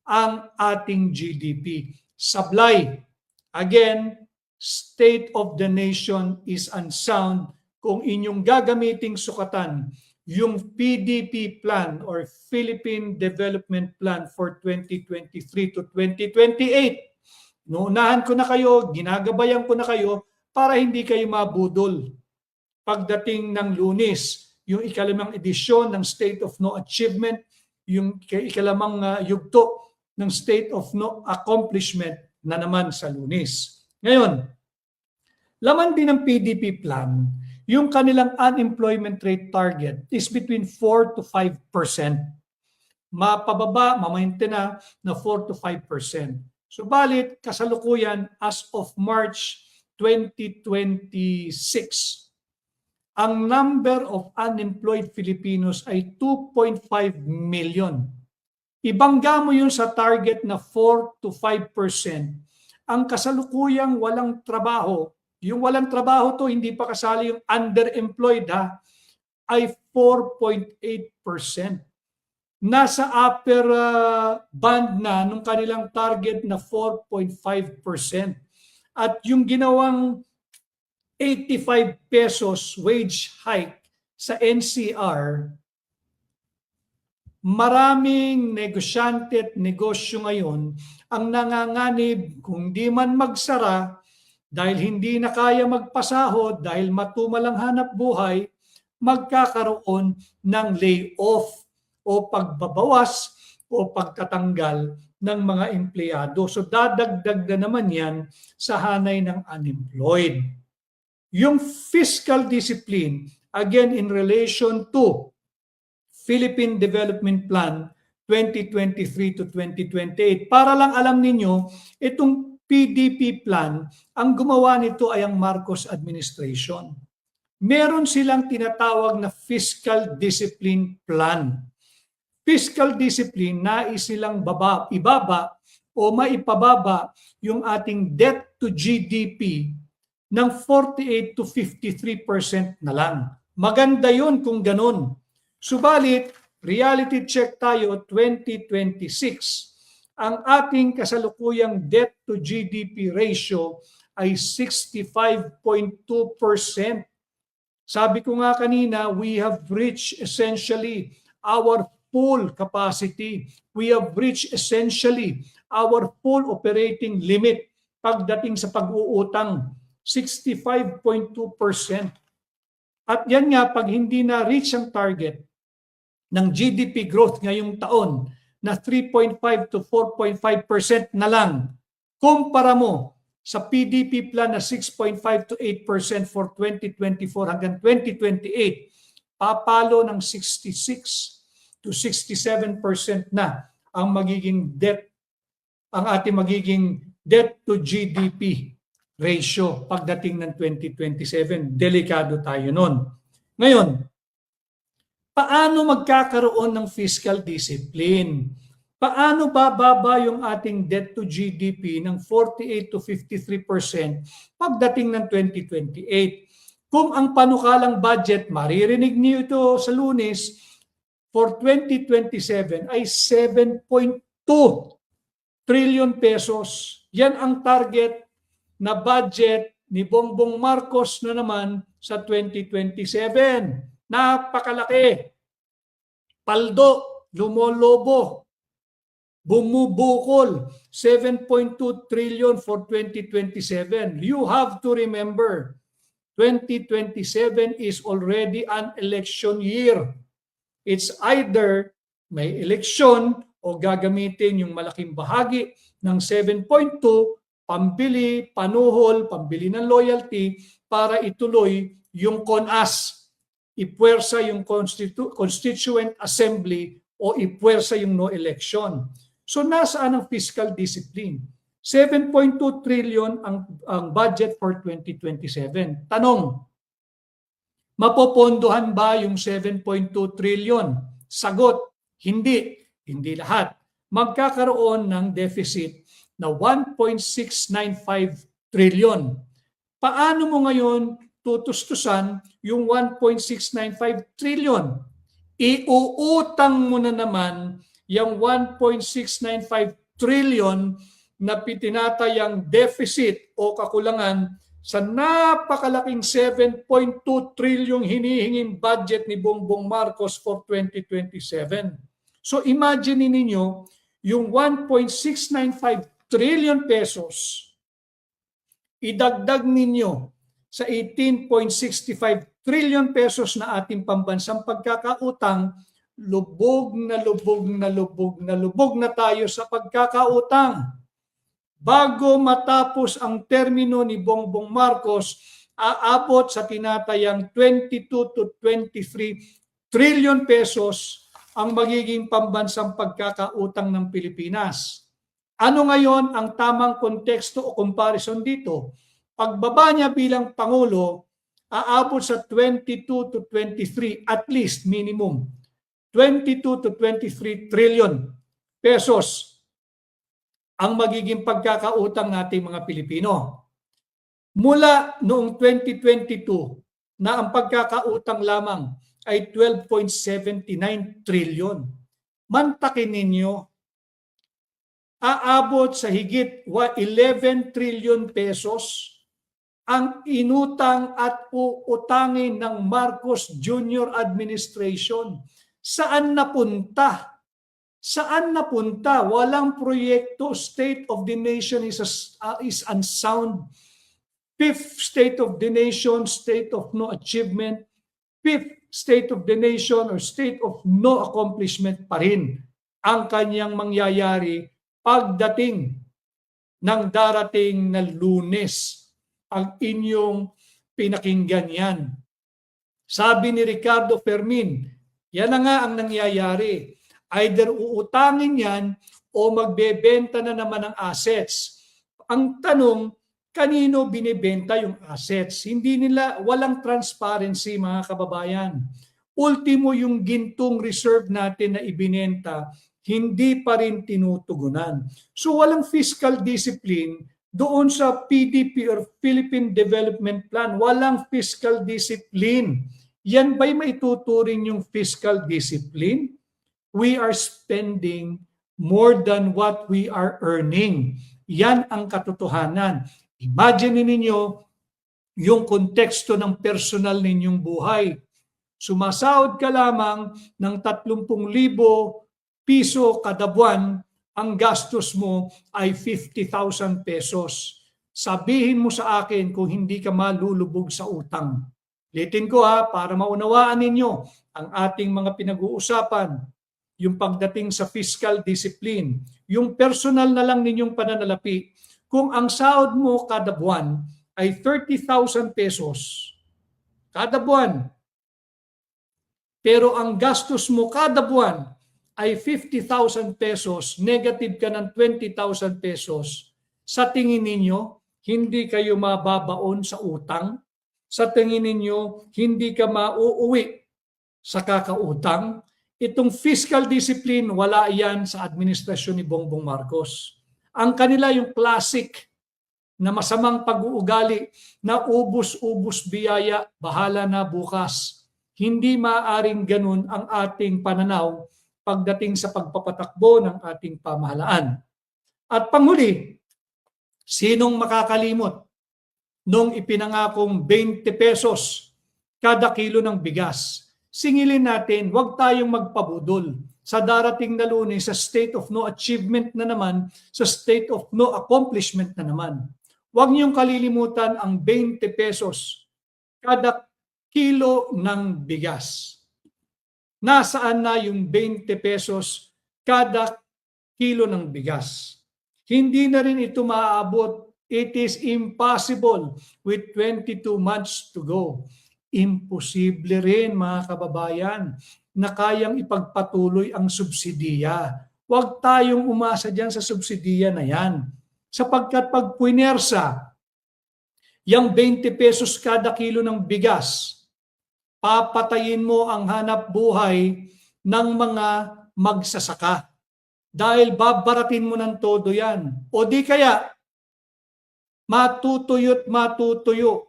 ang ating GDP. Sablay. Again, state of the nation is unsound kung inyong gagamiting sukatan yung PDP plan or Philippine Development Plan for 2023 to 2028. Nuunahan ko na kayo, ginagabayan ko na kayo para hindi kayo mabudol. Pagdating ng Lunes, yung ikalimang edisyon ng State of No Achievement, yung ikalimang yugto ng State of No Accomplishment na naman sa Lunes. Ngayon, laman din ng PDP plan, yung kanilang unemployment rate target is between 4 to 5%. Mapababa, mamaintain na 4 to 5%. Subalit, kasalukuyan as of March 2026, ang number of unemployed Filipinos ay 2.5 million. Ibangga mo yun sa target na 4 to 5%. Ang kasalukuyang walang trabaho, yung walang trabaho to, hindi pa kasali yung underemployed ay 4.8%. Nasa upper band na nung kanilang target na 4.5%. At yung ginawang 85 pesos wage hike sa NCR, maraming negosyante at negosyo ngayon ang nanganganib kung di man magsara dahil hindi na kaya magpasahod, dahil matumal ang hanap buhay, magkakaroon ng layoff o pagbabawas o pagtatanggal ng mga empleyado. So dadagdag na naman yan sa hanay ng unemployed. Yung fiscal discipline, again in relation to Philippine Development Plan 2023 to 2028. Para lang alam ninyo, itong PDP plan, ang gumawa nito ay ang Marcos administration. Meron silang tinatawag na fiscal discipline plan. Fiscal discipline, nais silang ibaba o maipababa yung ating debt to GDP ng 48 to 53% na lang. Maganda yun kung ganun. Subalit, reality check tayo 2026. Ang ating kasalukuyang debt to GDP ratio ay 65.2%. Sabi ko nga kanina, we have reached essentially our full capacity. We have reached essentially our full operating limit pagdating sa pag-uutang, 65.2%. At yan nga, pag hindi na-reach ang target ng GDP growth ngayong taon na 3.5 to 4.5% na lang, kumpara mo sa PDP plan na 6.5 to 8% for 2024 hanggang 2028, papalo ng 66 to 67% na ang magiging debt, ang ating magiging debt to GDP ratio pagdating ng 2027. Delikado tayo nun. Ngayon, paano magkakaroon ng fiscal discipline? Paano bababa yung ating debt to GDP ng 48 to 53% pagdating ng 2028? Kung ang panukalang budget, maririnig niyo ito sa Lunes, for 2027 ay 7.2 trillion pesos. Yan ang target na budget ni Bongbong Marcos na naman sa 2027. Napakalaki. Paldo, lumolobo, bumubukol, 7.2 trillion for 2027. You have to remember, 2027 is already an election year. It's either may eleksyon o gagamitin yung malaking bahagi ng 7.2 pambili, panuhol, pambili ng loyalty para ituloy yung CONAS. Ipuwersa yung Constituent Assembly o ipuwersa yung no election. So nasaan ang fiscal discipline? 7.2 trillion ang budget for 2027. Tanong, mapopondohan ba yung 7.2 trillion? Sagot, hindi. Hindi lahat. Magkakaroon ng deficit na 1.695 trillion. Paano mo ngayon tutustusan yung 1.695 trillion? Iuutang mo na naman yung 1.695 trillion na tinatayang deficit o kakulangan sa napakalaking 7.2 trillion hinihinging budget ni Bongbong Marcos for 2027. So imagine ninyo yung 1.695 trillion pesos, idagdag ninyo sa 18.65 trillion pesos na ating pambansang pagkakautang, lubog na tayo sa pagkakautang. Bago matapos ang termino ni Bongbong Marcos, aabot sa tinatayang 22 to 23 trillion pesos ang magiging pambansang pagkakautang ng Pilipinas. Ano ngayon ang tamang konteksto o comparison dito? Pagbaba niya bilang Pangulo, aabot sa 22 to 23, at least minimum, 22 to 23 trillion pesos ang magiging pagkakautang nating mga Pilipino. Mula noong 2022 na ang pagkakautang lamang ay 12.79 trillion. Mantakin ninyo, aabot sa higit 11 trillion pesos ang inutang at uutangin ng Marcos Jr. administration. Saan napunta Saan napunta? Walang proyekto. State of the nation is unsound. Fifth state of the nation, state of no achievement. Fifth state of the nation or state of no accomplishment pa rin ang kanyang mangyayari pagdating ng darating na Lunes. Ang inyong pinakinggan yan. Sabi ni Ricardo Fermin, yan na nga ang nangyayari. Either uutangin yan o magbebenta na naman ng assets. Ang tanong, kanino binibenta yung assets? Walang transparency mga kababayan. Ultimo yung gintong reserve natin na ibinenta, hindi pa rin tinutugunan. So walang fiscal discipline doon sa PDP or Philippine Development Plan. Walang fiscal discipline. Yan ba'y maituturing yung fiscal discipline? We are spending more than what we are earning. Yan ang katotohanan. Imagine ninyo yung konteksto ng personal ninyong buhay. Sumasahod ka lamang ng 30,000 piso kada buwan, ang gastos mo ay 50,000 pesos. Sabihin mo sa akin kung hindi ka malulubog sa utang. Litin ko para maunawaan ninyo ang ating mga pinag-uusapan. Yung pagdating sa fiscal discipline, yung personal na lang ninyong pananalapi. Kung ang sahod mo kada buwan ay 30,000 pesos, kada buwan, pero ang gastos mo kada buwan ay 50,000 pesos, negative ka ng 20,000 pesos, sa tingin ninyo, hindi kayo mababaon sa utang? Sa tingin ninyo, hindi ka mauuwi sa kakautang? Itong fiscal discipline, wala yan sa administrasyon ni Bongbong Marcos. Ang kanila yung classic na masamang pag-uugali na ubus-ubus biyaya, bahala na bukas. Hindi maaaring ganun ang ating pananaw pagdating sa pagpapatakbo ng ating pamahalaan. At panghuli, sinong makakalimot nung ipinangakong 20 pesos kada kilo ng bigas? Singilin natin, huwag tayong magpabudol sa darating na Lunes sa state of no achievement na naman, sa state of no accomplishment na naman. Huwag niyong kalilimutan ang 20 pesos kada kilo ng bigas. Nasaan na yung 20 pesos kada kilo ng bigas? Hindi na rin ito maaabot. It is impossible with 22 months to go. Imposible rin mga kababayan na kayang ipagpatuloy ang subsidiya. Huwag tayong umasa dyan sa subsidiya na yan. Sapagkat pag puinersa, yung 20 pesos kada kilo ng bigas, papatayin mo ang hanap buhay ng mga magsasaka. Dahil babaratin mo ng todo yan. O di kaya, matutuyo't matutuyo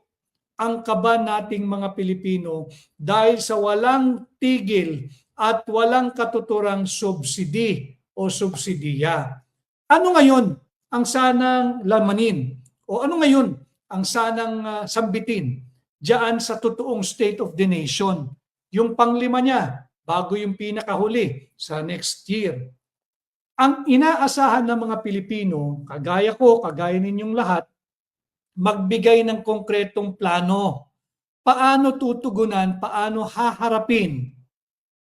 ang kaba nating mga Pilipino dahil sa walang tigil at walang katuturang subsidi o subsidiya. Ano ngayon ang sanang lamanin? O ano ngayon ang sanang sambitin diyan sa totoong state of the nation? Yung panglima niya, bago yung pinakahuli sa next year. Ang inaasahan ng mga Pilipino, kagaya ko, kagaya ninyong lahat, magbigay ng konkretong plano. Paano tutugunan, paano haharapin,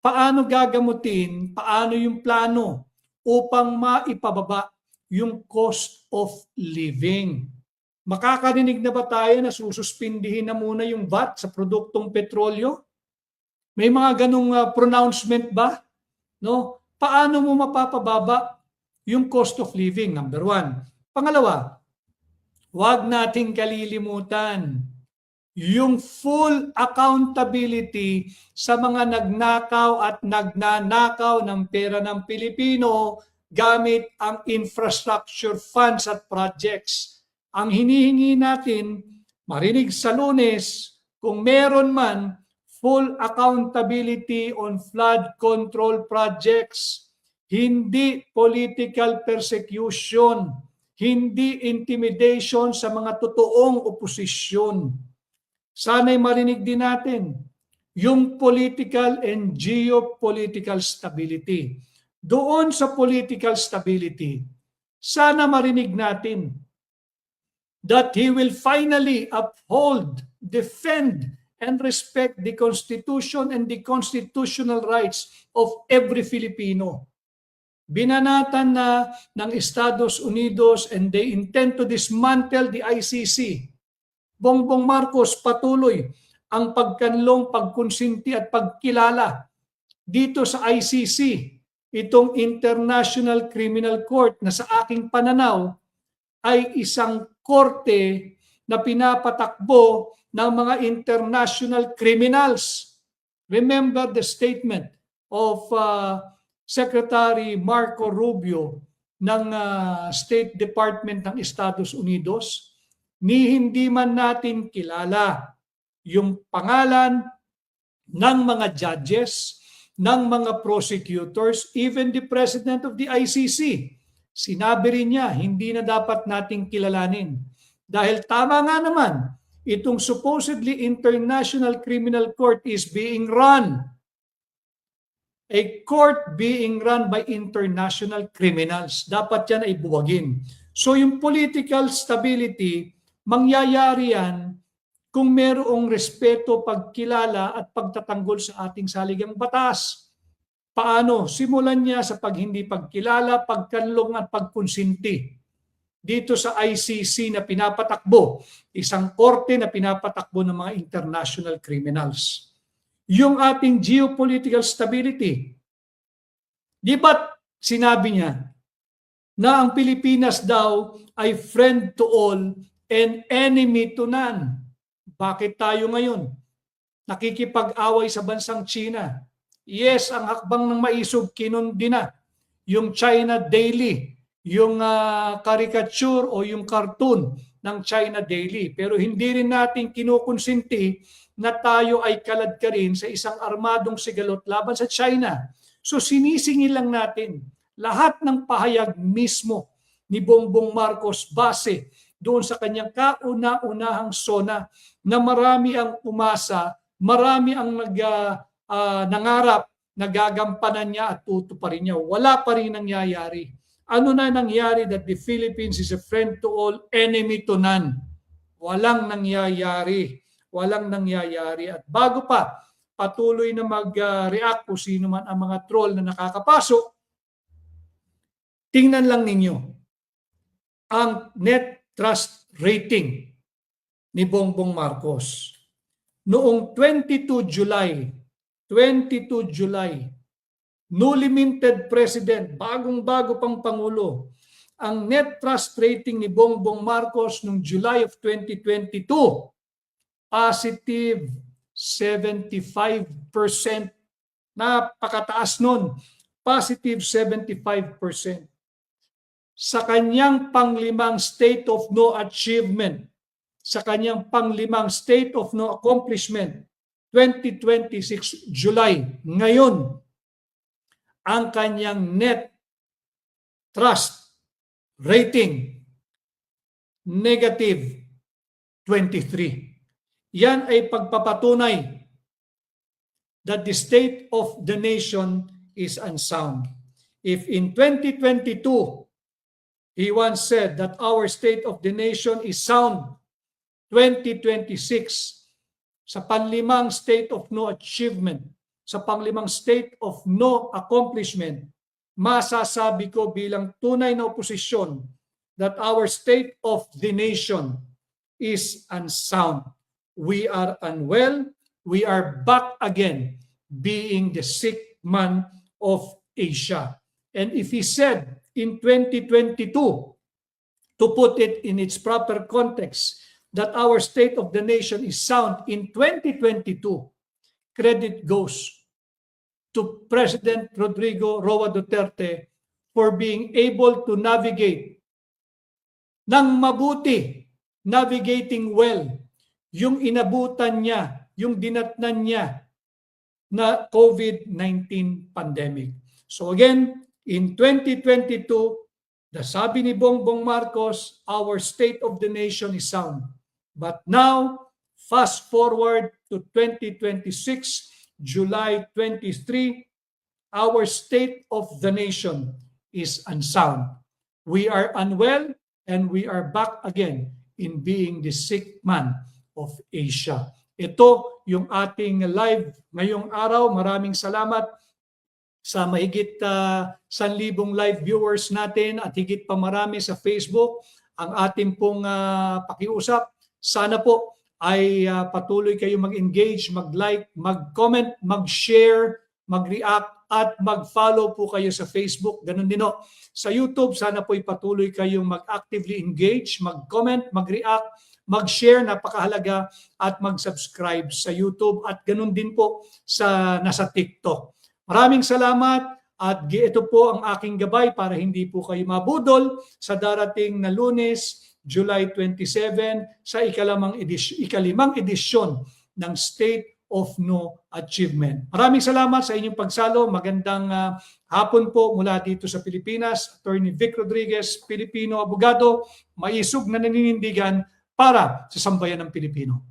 paano gagamutin, paano yung plano upang maipababa yung cost of living. Makakarinig na ba tayo na sususpindihin na muna yung VAT sa produktong petrolyo? May mga ganong pronouncement ba? No? Paano mo mapapababa yung cost of living? Number one. Pangalawa, huwag nating kalilimutan yung full accountability sa mga nagnakaw at nagnanakaw ng pera ng Pilipino gamit ang infrastructure funds at projects. Ang hinihingi natin, marinig sa Lunes, kung meron man, full accountability on flood control projects, hindi political persecution, hindi intimidation sa mga totoong oposisyon. Sana'y marinig din natin yung political and geopolitical stability. doon sa political stability, sana marinig natin that he will finally uphold, defend, and respect the Constitution and the constitutional rights of every Filipino. Binanatan na ng Estados Unidos and they intend to dismantle the ICC. Bongbong Marcos patuloy ang pagkanlong, pagkonsinti at pagkilala dito sa ICC, itong International Criminal Court na sa aking pananaw ay isang korte na pinapatakbo ng mga international criminals. Remember the statement of Secretary Marco Rubio ng State Department ng Estados Unidos, ni hindi man natin kilala yung pangalan ng mga judges, ng mga prosecutors, even the President of the ICC. Sinabi rin niya, hindi na dapat nating kilalanin. Dahil tama nga naman, itong supposedly International Criminal Court is being run. A court being run by international criminals. Dapat yan ay buwagin. So yung political stability, mangyayari yan kung merong respeto, pagkilala at pagtatanggol sa ating saligang batas. Paano? Simulan niya sa hindi pagkilala, pagkanlong at pagkonsinti. Dito sa ICC na pinapatakbo, isang korte na pinapatakbo ng mga international criminals. Yung ating geopolitical stability. Di ba sinabi niya na ang Pilipinas daw ay friend to all and enemy to none? Bakit tayo ngayon nakikipag-away sa bansang China? Yes, ang hakbang ng maisog kinundi na. Yung China Daily, yung caricature o yung cartoon ng China Daily. Pero hindi rin natin kinukonsinti na tayo ay kalad ka rin sa isang armadong sigalot laban sa China. So sinisingil lang natin lahat ng pahayag mismo ni Bongbong Marcos base doon sa kanyang kauna-unahang sona na marami ang umasa, marami ang nangarap na gagampanan niya at tutuparin niya. Wala pa rin nangyayari. Ano na nangyari that the Philippines is a friend to all, enemy to none? Walang nangyayari. Walang nangyayari. At bago pa patuloy na mag-react kung sino man ang mga troll na nakakapasok, tingnan lang ninyo ang net trust rating ni Bongbong Marcos. Noong 22 July, newly minted president, bagong-bago pang Pangulo, ang net trust rating ni Bongbong Marcos noong July of 2022, positive 75%. Napakataas nun. Positive 75%. Sa kanyang panglimang state of no achievement, sa kanyang panglimang state of no accomplishment, 2026 July, ngayon, ang kanyang net trust rating, negative 23. Yan ay pagpapatunay that the state of the nation is unsound. If in 2022, he once said that our state of the nation is sound, 2026, sa panlimang state of no achievement, sa panglimang state of no accomplishment, masasabi ko bilang tunay na oposisyon that our state of the nation is unsound. We are unwell. We are back again being the sick man of Asia. And if he said in 2022, to put it in its proper context, that our state of the nation is sound in 2022, credit goes to President Rodrigo Roa Duterte for being able to navigate ng mabuti, navigating well, yung inabutan niya, yung dinatnan niya na COVID-19 pandemic. So again, in 2022, sabi ni Bongbong Marcos, our state of the nation is sound. But now, fast forward to 2026, July 23, our state of the nation is unsound. We are unwell and we are back again in being the sick man of Asia. Ito yung ating live ngayong araw. Maraming salamat sa mahigit 1,000 live viewers natin at higit pa marami sa Facebook ang ating pong pakiusap. Sana po ay patuloy kayo mag-engage, mag-like, mag-comment, mag-share, mag-react at mag-follow po kayo sa Facebook. Ganun din o. Sa YouTube, sana po patuloy kayong mag-actively engage, mag-comment, mag-react, mag-share, napakahalaga, at mag-subscribe sa YouTube at ganun din po sa nasa TikTok. Maraming salamat at ito po ang aking gabay para hindi po kayo mabudol sa darating na Lunes, July 27 sa ikalimang edisyon ng State of No Achievement. Maraming salamat sa inyong pagsalo. Magandang hapon po mula dito sa Pilipinas. Attorney Vic Rodriguez, Pilipino abogado, maisog na naninindigan para sa sambayan ng Pilipino.